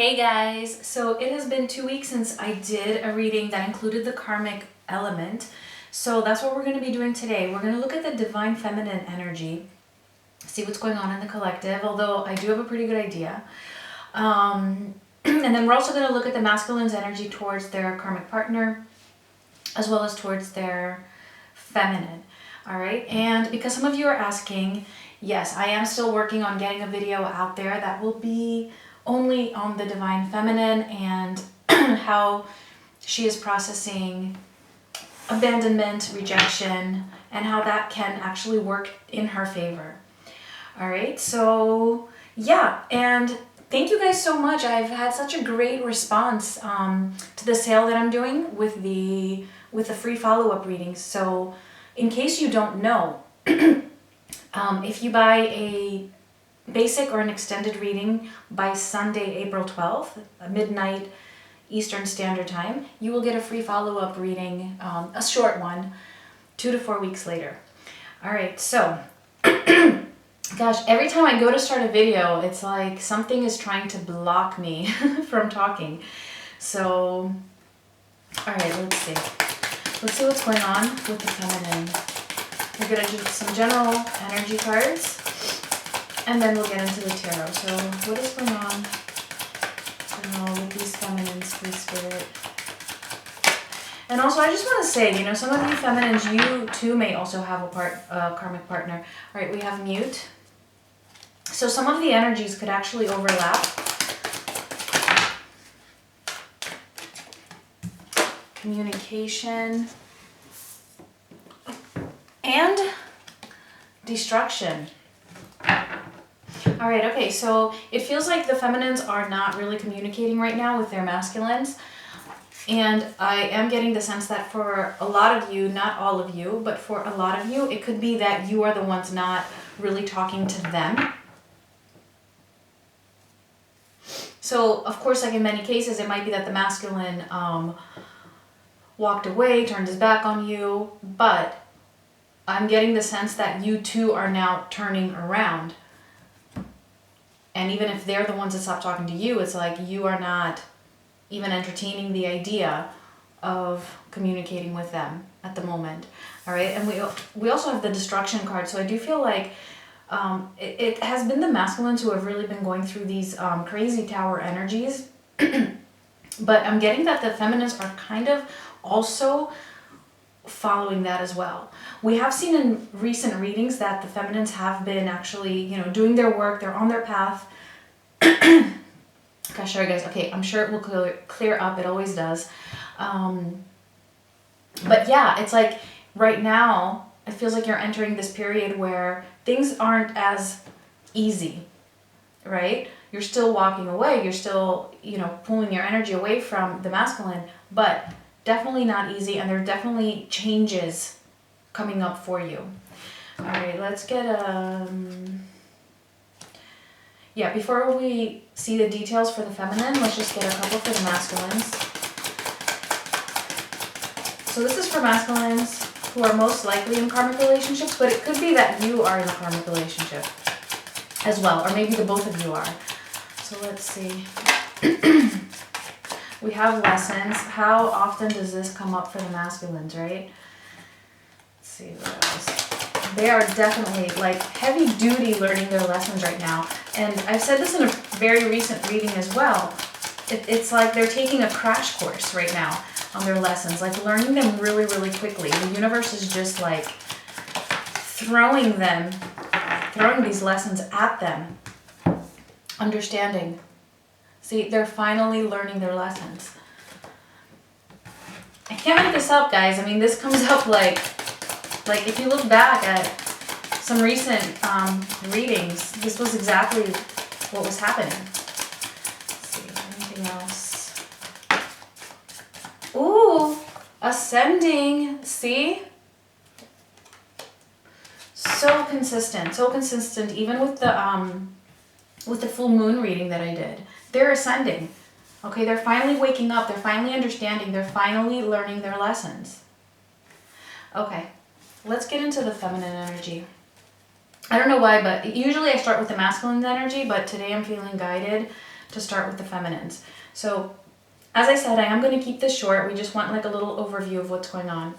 Hey guys, so it has been 2 weeks since I did a reading that included the karmic element. So that's what we're going to be doing today. We're going to look at the divine feminine energy, see what's going on in the collective, although I do have a pretty good idea. And then we're also going to look at the masculine's energy towards their karmic partner, as well as towards their feminine. All right, and because some of you are asking, yes, I am still working on getting a video out there that will be only on the divine feminine and how she is processing abandonment, rejection, and how that can actually work in her favor. All right, so yeah, and thank you guys so much. I've had such a great response to the sale that I'm doing with the free follow-up readings. So in case you don't know, if you buy a basic or an extended reading by Sunday, April 12th, midnight Eastern Standard Time, you will get a free follow-up reading, a short one, 2 to 4 weeks later. All right, so, gosh, every time I go to start a video, it's like something is trying to block me from talking. So, all right, let's see. Let's see what's going on with the feminine. We're going to do some general energy cards, and then we'll get into the tarot. So what is going on with these feminines, please, Spirit? And also, I just want to say, some of you feminines, you too may also have a karmic partner. All right, we have mute. So some of the energies could actually overlap. Communication. And destruction. All right, okay, so it feels like the feminines are not really communicating right now with their masculines. And I am getting the sense that for a lot of you, not all of you, but for a lot of you, it could be that you are the ones not really talking to them. So, of course, like in many cases, it might be that the masculine walked away, turned his back on you, but I'm getting the sense that you two are now turning around. And even if they're the ones that stop talking to you, it's like you are not even entertaining the idea of communicating with them at the moment. All right, and we also have the destruction card. So I do feel like it has been the masculines who have really been going through these crazy tower energies. But I'm getting that the feminines are kind of also following that as well. We have seen in recent readings that the feminines have been actually, doing their work. They're on their path. Gosh, sorry guys. Okay, I'm sure it will clear up. It always does. But yeah, it's like right now, it feels like you're entering this period where things aren't as easy, right? You're still walking away. You're still, pulling your energy away from the masculine, but definitely not easy, and there are definitely changes coming up for you. All right, let's get before we see the details for the feminine, let's just get a couple for the masculines. So this is for masculines who are most likely in karmic relationships, but it could be that you are in a karmic relationship as well, or maybe the both of you are. So let's see. We have lessons. How often does this come up for the masculines, right? Let's see what else. They are definitely like heavy duty learning their lessons right now. And I've said this in a very recent reading as well. It's like they're taking a crash course right now on their lessons, like learning them really, really quickly. The universe is just like throwing these lessons at them. Understanding. See, they're finally learning their lessons. I can't make this up, guys. I mean, this comes up like if you look back at some recent readings, this was exactly what was happening. Let's see, anything else? Ooh, ascending. See? So consistent, even with the full moon reading that I did. They're ascending. Okay, they're finally waking up. They're finally understanding. They're finally learning their lessons. Okay, let's get into the feminine energy. I don't know why, but usually I start with the masculine energy, but today I'm feeling guided to start with the feminines. So as I said, I am going to keep this short. We just want like a little overview of what's going on.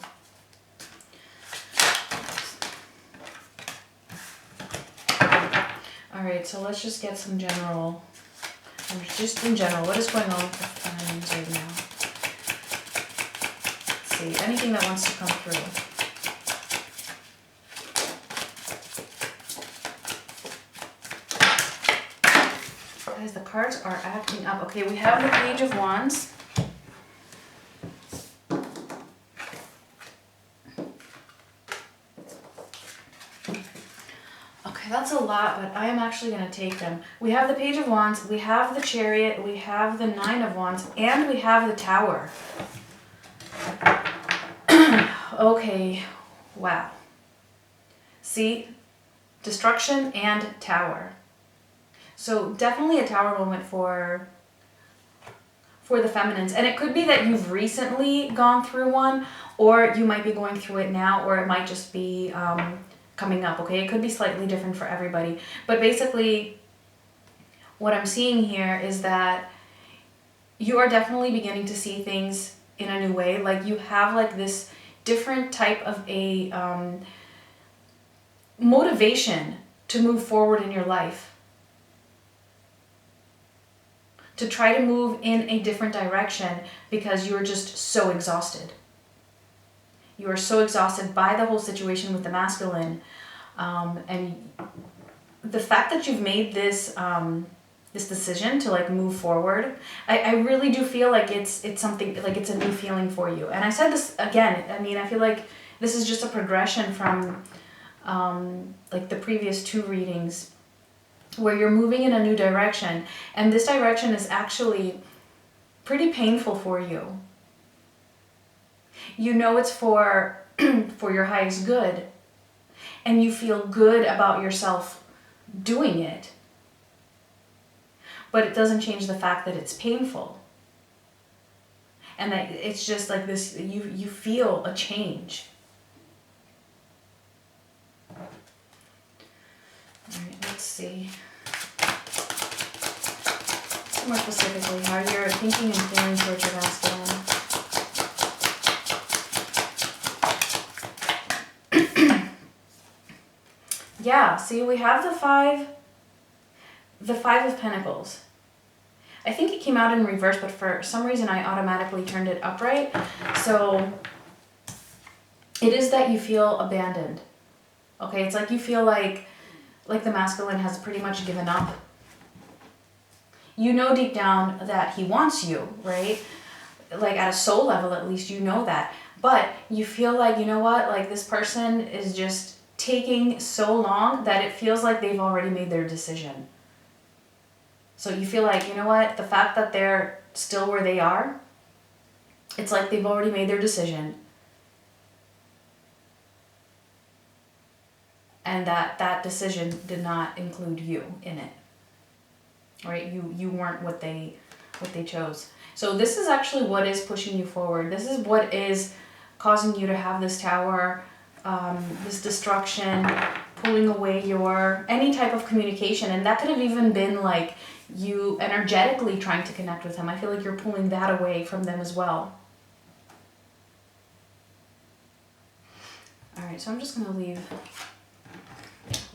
All right, so let's just get some general, just in general, what is going on with the feminines right now? Let's see, anything that wants to come through. Guys, the cards are acting up. Okay, we have the Page of Wands. Okay, that's a lot, but I am actually going to take them. We have the Page of Wands, we have the Chariot, we have the Nine of Wands, and we have the Tower. Okay, wow. See? Destruction and Tower. So definitely a Tower moment for the feminines. And it could be that you've recently gone through one, or you might be going through it now, or it might just be coming up, okay? It could be slightly different for everybody. But basically, what I'm seeing here is that you are definitely beginning to see things in a new way. Like you have like this different type of a motivation to move forward in your life. To try to move in a different direction because you're just so exhausted. You are so exhausted by the whole situation with the masculine. And the fact that you've made this this decision to like move forward, I really do feel like it's something, like it's a new feeling for you. And I said this again, I mean, I feel like this is just a progression from like the previous two readings, where you're moving in a new direction, and this direction is actually pretty painful for you. You know it's for for your highest good, and you feel good about yourself doing it. But it doesn't change the fact that it's painful. And that it's just like this, you feel a change. Alright, let's see. More specifically, how you're thinking and feeling towards your masculine. Yeah, see, we have the five of Pentacles. I think it came out in reverse, but for some reason I automatically turned it upright. So it is that you feel abandoned. Okay, it's like you feel like the masculine has pretty much given up. You know deep down that he wants you, right? Like at a soul level, at least you know that. But you feel like, you know what, like this person is just taking so long that it feels like they've already made their decision. So you feel like, you know what, the fact that they're still where they are, it's like they've already made their decision. And that decision did not include you in it. Right? You weren't what they chose. So this is actually what is pushing you forward. This is what is causing you to have this Tower, this destruction, pulling away your any type of communication. And that could have even been like you energetically trying to connect with him. I feel like you're pulling that away from them as well. All right, so I'm just going to leave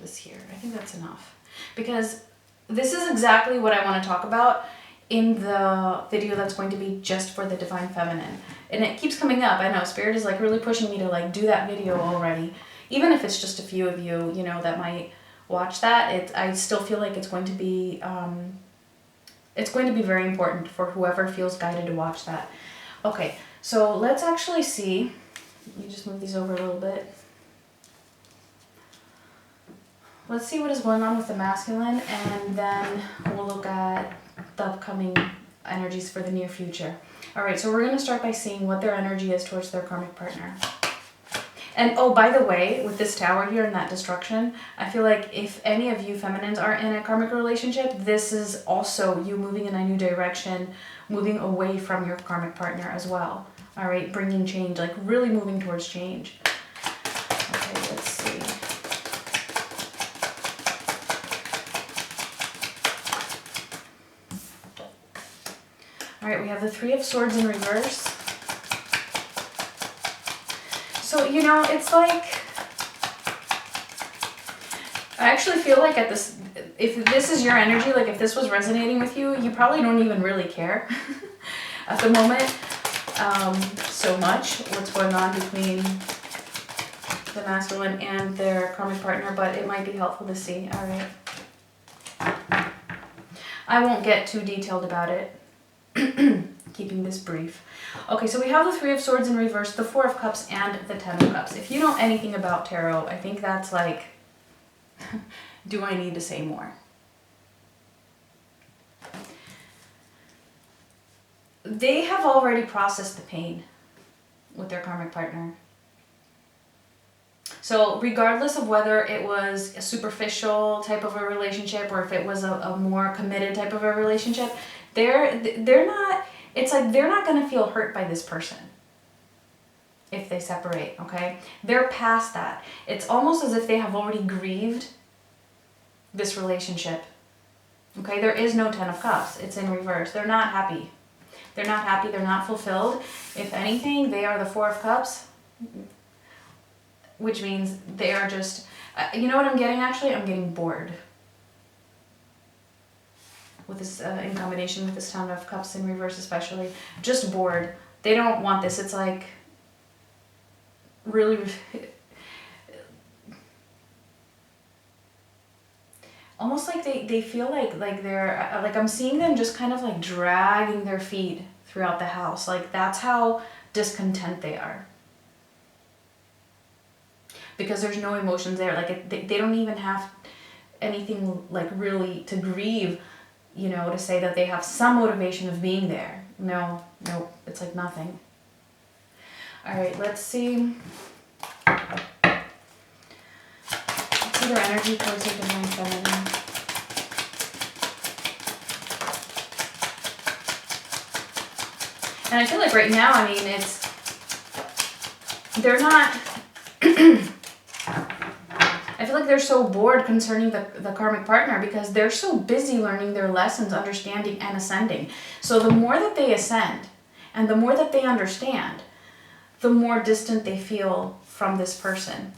this here. I think that's enough. Because this is exactly what I want to talk about in the video that's going to be just for the Divine Feminine. And it keeps coming up. I know Spirit is like really pushing me to like do that video already. Even if it's just a few of you, you know, that might watch that. I still feel like it's going to be very important for whoever feels guided to watch that. Okay, so let's actually see. Let me just move these over a little bit. Let's see what is going on with the masculine, and then we'll look at the upcoming energies for the near future. All right, so we're going to start by seeing what their energy is towards their karmic partner. And oh, by the way, with this Tower here and that destruction, I feel like if any of you feminines are in a karmic relationship, this is also you moving in a new direction, moving away from your karmic partner as well. All right, bringing change, like really moving towards change. Okay, let's see. All right, we have the Three of Swords in reverse. So, you know, it's like, I actually feel like at this, if this is your energy, like if this was resonating with you, you probably don't even really care at the moment so much what's going on between the masculine and their karmic partner, but it might be helpful to see. All right. I won't get too detailed about it. Keeping this brief. Okay, so we have the Three of Swords in reverse, the Four of Cups, and the Ten of Cups. If you know anything about tarot, I think that's like, do I need to say more? They have already processed the pain with their karmic partner. So regardless of whether it was a superficial type of a relationship or if it was a more committed type of a relationship, they're not, it's like they're not going to feel hurt by this person if they separate, okay? They're past that. It's almost as if they have already grieved this relationship, okay? There is no Ten of Cups. It's in reverse. They're not happy. They're not happy. They're not fulfilled. If anything, they are the Four of Cups, which means they are just, you know what I'm getting actually? I'm getting bored with this, in combination with this Ten of Cups in reverse especially. Just bored. They don't want this. It's like, really, almost like they feel like they're, like I'm seeing them just kind of like dragging their feet throughout the house. Like that's how discontent they are. Because there's no emotions there. Like they don't even have anything like really to grieve, you know, to say that they have some motivation of being there. No, it's like nothing. All right, let's see. Let's see their energy towards their divine feminine. And I feel like right now, I mean, they're not, I feel like they're so bored concerning the karmic partner because they're so busy learning their lessons, understanding, and ascending. So the more that they ascend and the more that they understand, the more distant they feel from this person.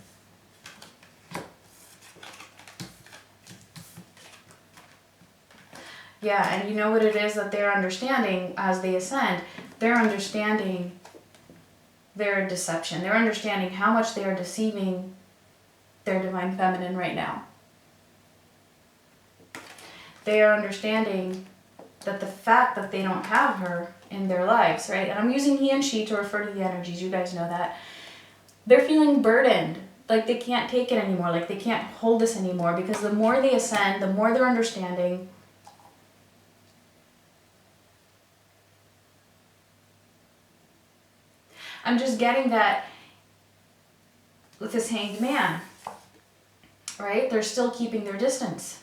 Yeah, and you know what it is that they're understanding as they ascend? They're understanding their deception. They're understanding how much they are deceiving their divine feminine right now. They are understanding that the fact that they don't have her in their lives, right? And I'm using he and she to refer to the energies. You guys know that. They're feeling burdened. Like they can't take it anymore. Like they can't hold this anymore because the more they ascend, the more they're understanding. I'm just getting that with this Hanged Man, right? They're still keeping their distance.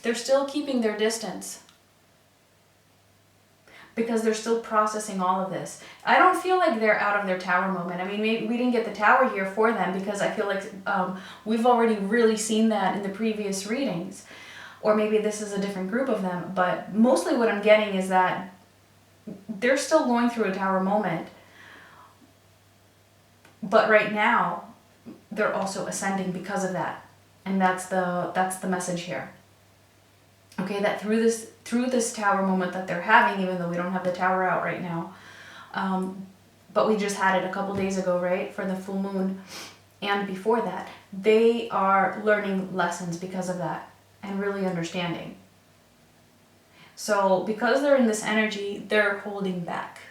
They're still keeping their distance because they're still processing all of this. I don't feel like they're out of their tower moment. I mean, maybe we didn't get the tower here for them because I feel like we've already really seen that in the previous readings. Or maybe this is a different group of them. But mostly what I'm getting is that they're still going through a tower moment. But right now, they're also ascending because of that. And that's the message here. Okay, that through this tower moment that they're having, even though we don't have the tower out right now, but we just had it a couple days ago, right, for the full moon, and before that, they are learning lessons because of that and really understanding. So because they're in this energy, they're holding back.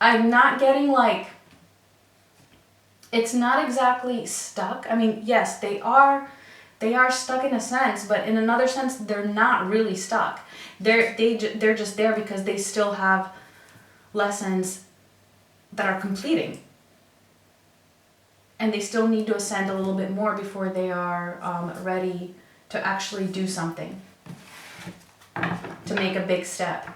I'm not getting like, it's not exactly stuck. I mean, yes, they are stuck in a sense, but in another sense, they're not really stuck. They're just there because they still have lessons that are completing. And they still need to ascend a little bit more before they are ready to actually do something, to make a big step.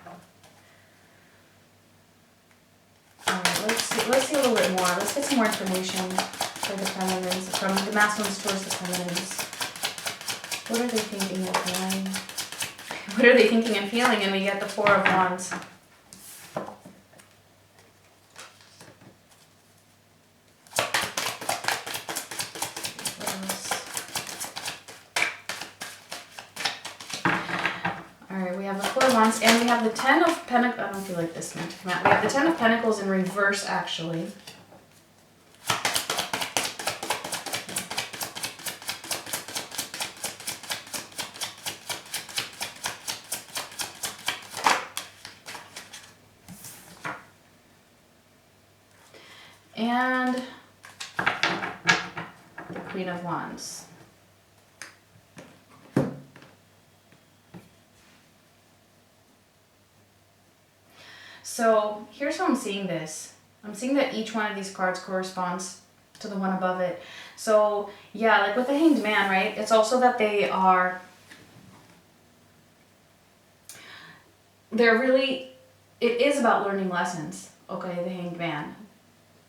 All right, let's see a little bit more. Let's get some more information for the feminines, from the masculines towards the feminines. What are they thinking of doing? What are they thinking and feeling? And we get the Four of Wands. Alright, we have the Four of Wands and we have the Ten of Pentacles. I don't feel like this meant to come out. We have the Ten of Pentacles in reverse, actually. And the Queen of Wands. So here's how I'm seeing this. I'm seeing that each one of these cards corresponds to the one above it. So yeah, like with the Hanged Man, right? It's also that they're really, it is about learning lessons, okay, the Hanged Man.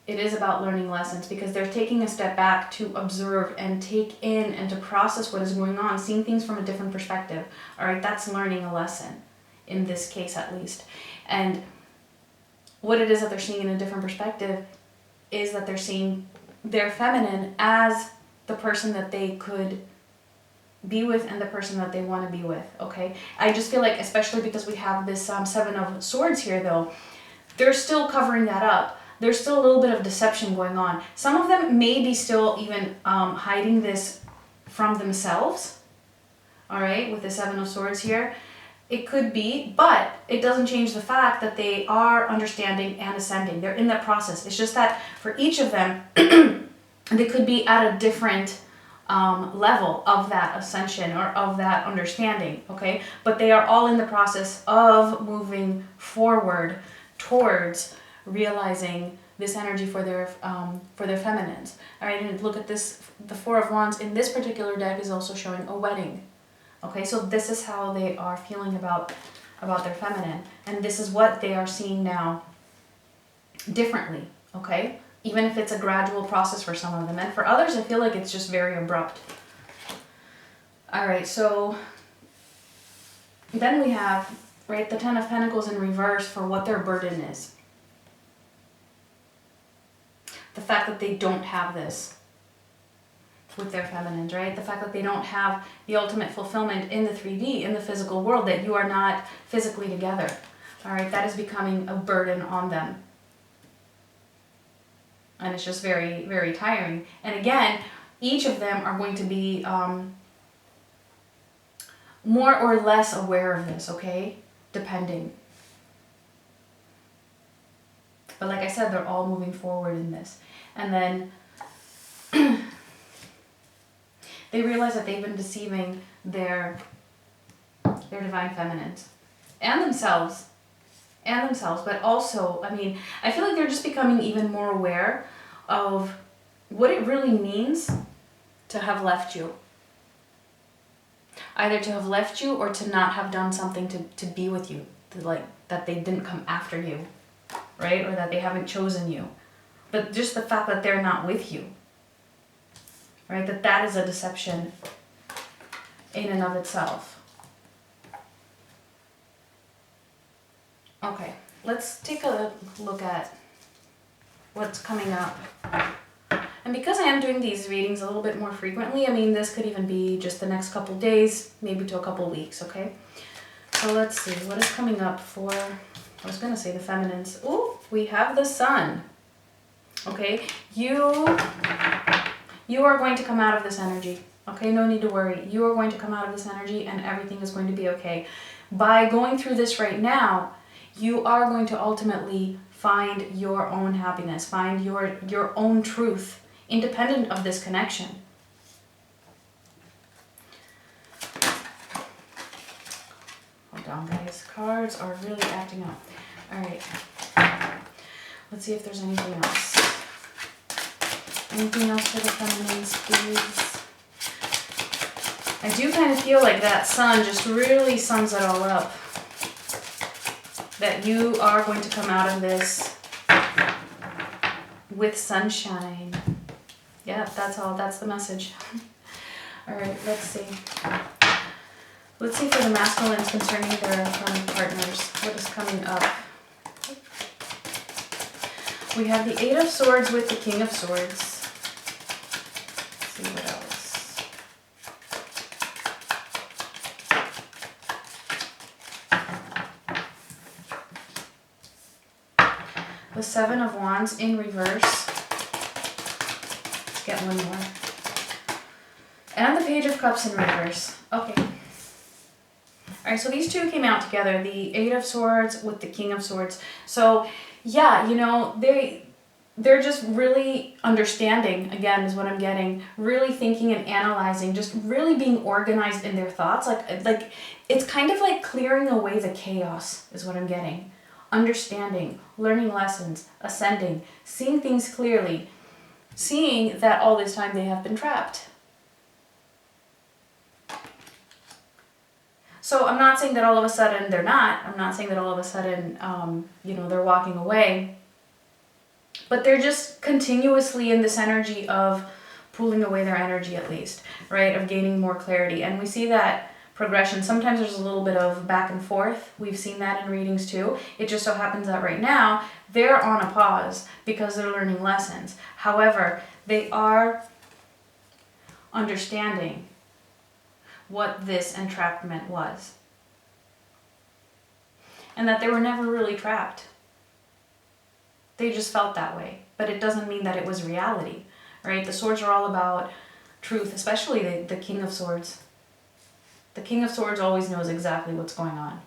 It is about learning lessons because they're taking a step back to observe and take in and to process what is going on, seeing things from a different perspective. All right, that's learning a lesson, in this case at least. And what it is that they're seeing in a different perspective is that they're seeing their feminine as the person that they could be with and the person that they want to be with, okay? I just feel like, especially because we have this Seven of Swords here though, they're still covering that up. There's still a little bit of deception going on. Some of them may be still even hiding this from themselves, all right, with the Seven of Swords here. It could be, but it doesn't change the fact that they are understanding and ascending. They're in that process. It's just that for each of them, they could be at a different level of that ascension or of that understanding, okay? But they are all in the process of moving forward towards realizing this energy for their feminines. All right, and look at this, the Four of Wands in this particular deck is also showing a wedding. Okay, so this is how they are feeling about their feminine, and this is what they are seeing now differently, okay? Even if it's a gradual process for some of them, and for others I feel like it's just very abrupt. All right, so then we have, right, the Ten of Pentacles in reverse for what their burden is. The fact that they don't have this with their feminines, right? The fact that they don't have the ultimate fulfillment in the 3D, in the physical world, that you are not physically together. All right, that is becoming a burden on them. And it's just very, very tiring. And again, each of them are going to be more or less aware of this, okay? Depending. But like I said, they're all moving forward in this. And then they realize that they've been deceiving their divine feminines and themselves, but also, I mean, I feel like they're just becoming even more aware of what it really means to have left you. Either to have left you or to not have done something to be with you, like that they didn't come after you, right? Or that they haven't chosen you. But just the fact that they're not with you. Right, that is a deception in and of itself. Okay, let's take a look at what's coming up. And because I am doing these readings a little bit more frequently, I mean, this could even be just the next couple days, maybe to a couple weeks, okay? So let's see, what is coming up for, I was going to say the feminines. Ooh, we have the Sun. Okay, you are going to come out of this energy, okay? No need to worry. You are going to come out of this energy and everything is going to be okay. By going through this right now, you are going to ultimately find your own happiness, find your own truth, independent of this connection. Hold on, guys. Cards are really acting up. All right. Let's see if there's anything else. Anything else for the feminines, please? I do kind of feel like that Sun just really sums it all up. That you are going to come out of this with sunshine. Yeah, that's all. That's the message. All right, let's see. Let's see for the masculines concerning their partners. What is coming up? We have the Eight of Swords with the King of Swords. Let's see what else. The Seven of Wands in reverse. Let's get one more. And the Page of Cups in reverse. Okay. Alright, so these two came out together. The Eight of Swords with the King of Swords. So, yeah, you know, they're just really understanding, again, is what I'm getting. Really thinking and analyzing. Just really being organized in their thoughts. Like it's kind of like clearing away the chaos, is what I'm getting. Understanding, learning lessons, ascending, seeing things clearly, seeing that all this time they have been trapped. So I'm not saying that all of a sudden they're not. I'm not saying that all of a sudden, you know, they're walking away. But they're just continuously in this energy of pulling away their energy at least, right? Of gaining more clarity. And we see that progression. Sometimes there's a little bit of back and forth. We've seen that in readings too. It just so happens that right now they're on a pause because they're learning lessons. However, they are understanding what this entrapment was. And that they were never really trapped. They just felt that way. But it doesn't mean that it was reality, right? The swords are all about truth, especially the King of Swords. The King of Swords always knows exactly what's going on,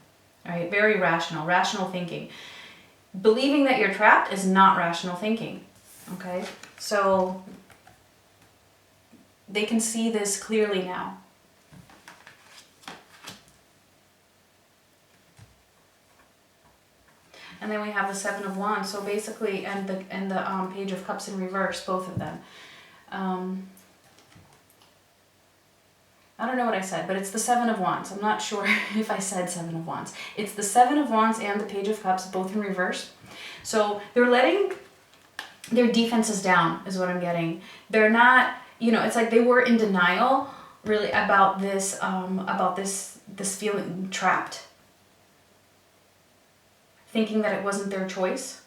right? Very rational thinking. Believing that you're trapped is not rational thinking, okay? So they can see this clearly now. And then we have the Seven of Wands. So basically, and the Page of Cups in reverse, both of them. I don't know what I said, but it's the Seven of Wands. I'm not sure if I said Seven of Wands. It's the Seven of Wands and the Page of Cups, both in reverse. So they're letting their defenses down, is what I'm getting. They're not, you know, it's like they were in denial, really, about this feeling trapped. Thinking that it wasn't their choice.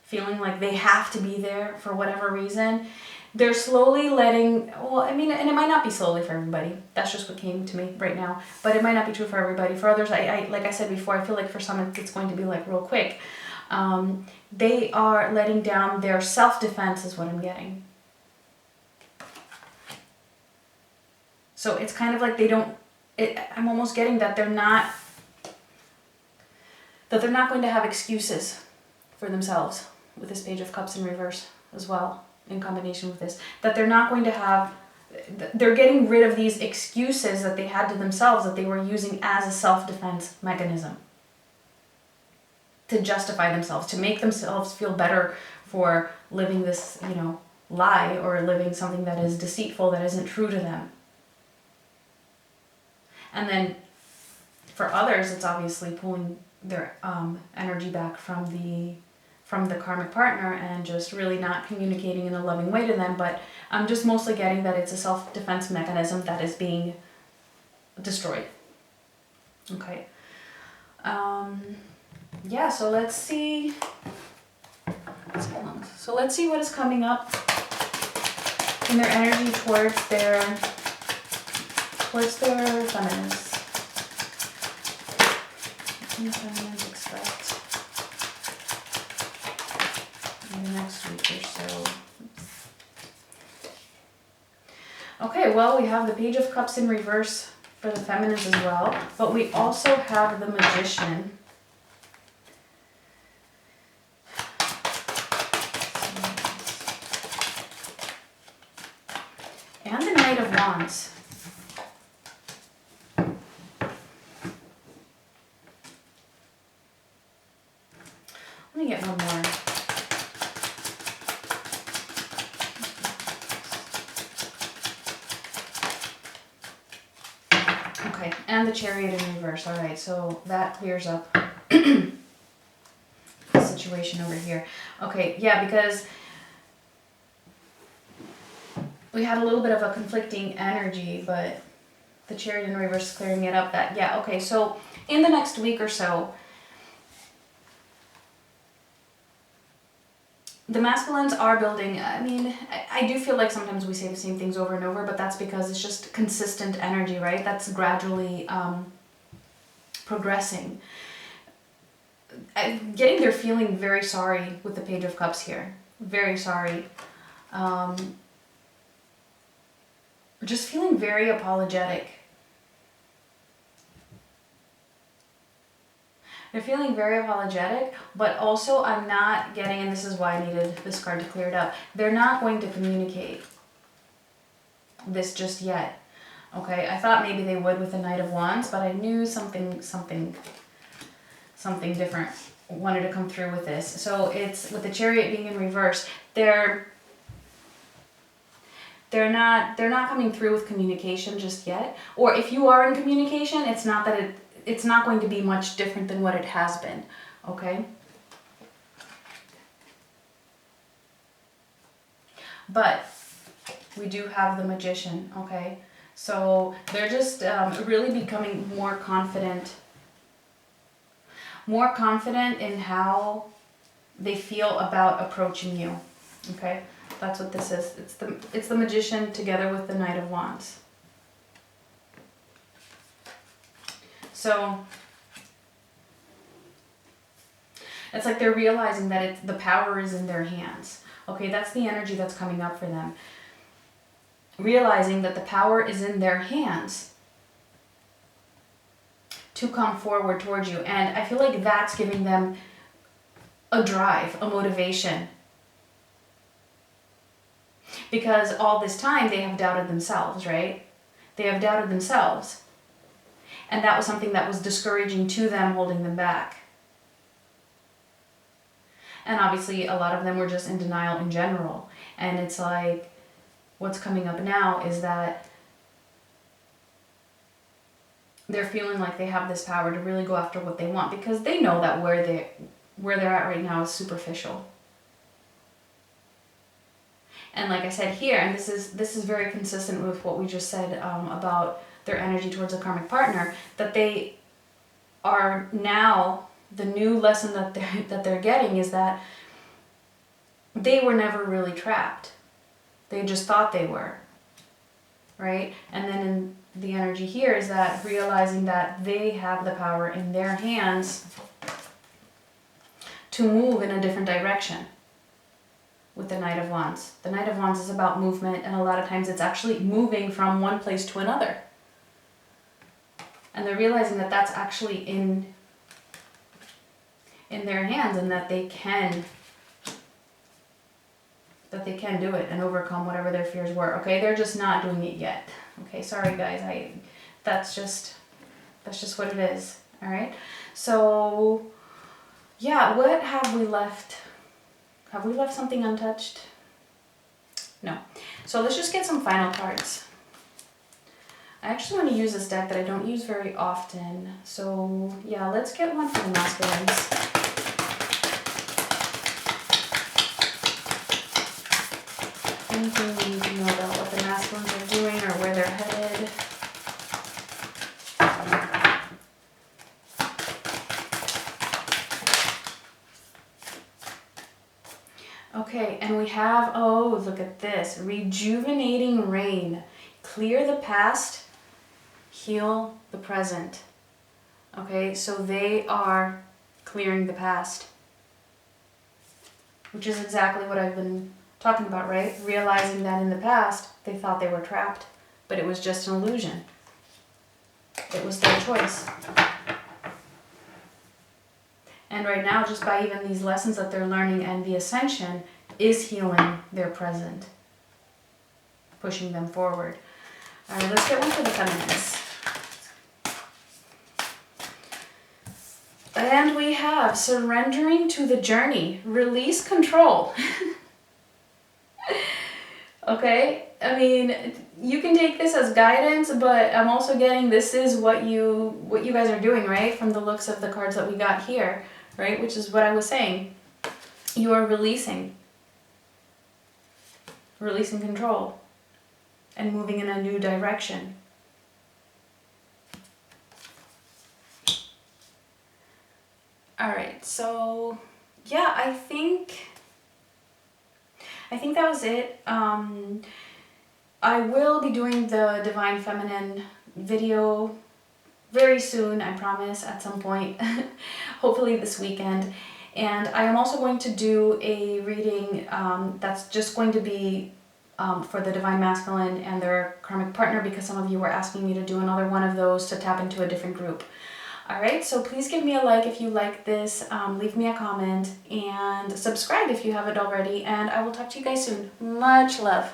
Feeling like they have to be there for whatever reason. They're slowly letting, well, I mean, and it might not be slowly for everybody. That's just what came to me right now. But it might not be true for everybody. For others, I like I said before, I feel like for some it's going to be like real quick. They are letting down their self-defense is what I'm getting. So it's kind of like they don't, I'm almost getting that they're not going to have excuses for themselves with this Page of Cups in reverse as well. In combination with this, that they're not going to have, they're getting rid of these excuses that they had to themselves that they were using as a self-defense mechanism to justify themselves, to make themselves feel better for living this, you know, lie or living something that is deceitful, that isn't true to them. And then for others, it's obviously pulling their energy back from the karmic partner and just really not communicating in a loving way to them. But I'm just mostly getting that it's a self-defense mechanism that is being destroyed. Okay. Yeah, so let's see. So let's see what is coming up in their energy towards their feminists. What can the feminists expect in the next week or so? Okay, well, we have the Page of Cups in reverse for the feminines as well, but we also have the Magician. And the Knight of Wands. Let me get one more. Okay, and the Chariot in reverse. All right, so that clears up the situation over here. Okay, yeah, because we had a little bit of a conflicting energy, but The Chariot in reverse is clearing it up. That, yeah, okay. So in the next week or so, the masculines are building. I mean, I do feel like sometimes we say the same things over and over, but that's because it's just consistent energy, right? That's gradually progressing. Getting there feeling very sorry with the Page of Cups here. Very sorry. Just feeling very apologetic. They're feeling very apologetic, but also I'm not getting, and this is why I needed this card to clear it up, they're not going to communicate this just yet. Okay, I thought maybe they would with the Knight of Wands, but I knew something different wanted to come through with this. So it's with the Chariot being in reverse, they're not coming through with communication just yet. Or if you are in communication, it's not going to be much different than what it has been. Okay? But we do have the Magician, okay? So they're just really becoming more confident in how they feel about approaching you, okay? That's what this is. It's the Magician together with the Knight of Wands. So it's like they're realizing that the power is in their hands. Okay, that's the energy that's coming up for them. Realizing that the power is in their hands to come forward towards you. And I feel like that's giving them a drive, a motivation. Because all this time they have doubted themselves, right? They have doubted themselves. And that was something that was discouraging to them, holding them back. And obviously a lot of them were just in denial in general. And it's like, what's coming up now is that they're feeling like they have this power to really go after what they want, because they know that where they're at right now is superficial. And like I said here, and this is very consistent with what we just said about their energy towards a karmic partner, that they are now, the new lesson that they're getting is that they were never really trapped. They just thought they were, right? And then in the energy here is that realizing that they have the power in their hands to move in a different direction with the Knight of Wands. The Knight of Wands is about movement, and a lot of times it's actually moving from one place to another. And they're realizing that that's actually in their hands, and that they can do it and overcome whatever their fears were. Okay, they're just not doing it yet. Okay, sorry guys, that's just what it is. All right, so yeah, what have we left? Have we left something untouched? No. So let's just get some final cards. I actually want to use this deck that I don't use very often. So yeah, let's get one for the masculines. Anything we need to know about what the masculines are doing or where they're headed? Okay, and we have, oh, look at this. Rejuvenating rain. Clear the past, heal the present. Okay, so they are clearing the past, which is exactly what I've been talking about, right? Realizing that in the past, they thought they were trapped, but it was just an illusion. It was their choice. And right now, just by even these lessons that they're learning and the ascension is healing their present, pushing them forward. All right, let's get one for the feminines. And we have surrendering to the journey, release control. Okay, I mean, you can take this as guidance, but I'm also getting this is what you guys are doing, right? From the looks of the cards that we got here, right? Which is what I was saying. You are releasing control and moving in a new direction. All right, so yeah, I think that was it. I will be doing the Divine Feminine video very soon, I promise, at some point, hopefully this weekend. And I am also going to do a reading that's just going to be for the Divine Masculine and their karmic partner, because some of you were asking me to do another one of those to tap into a different group. Alright, so please give me a like if you like this, leave me a comment, and subscribe if you haven't already, and I will talk to you guys soon. Much love.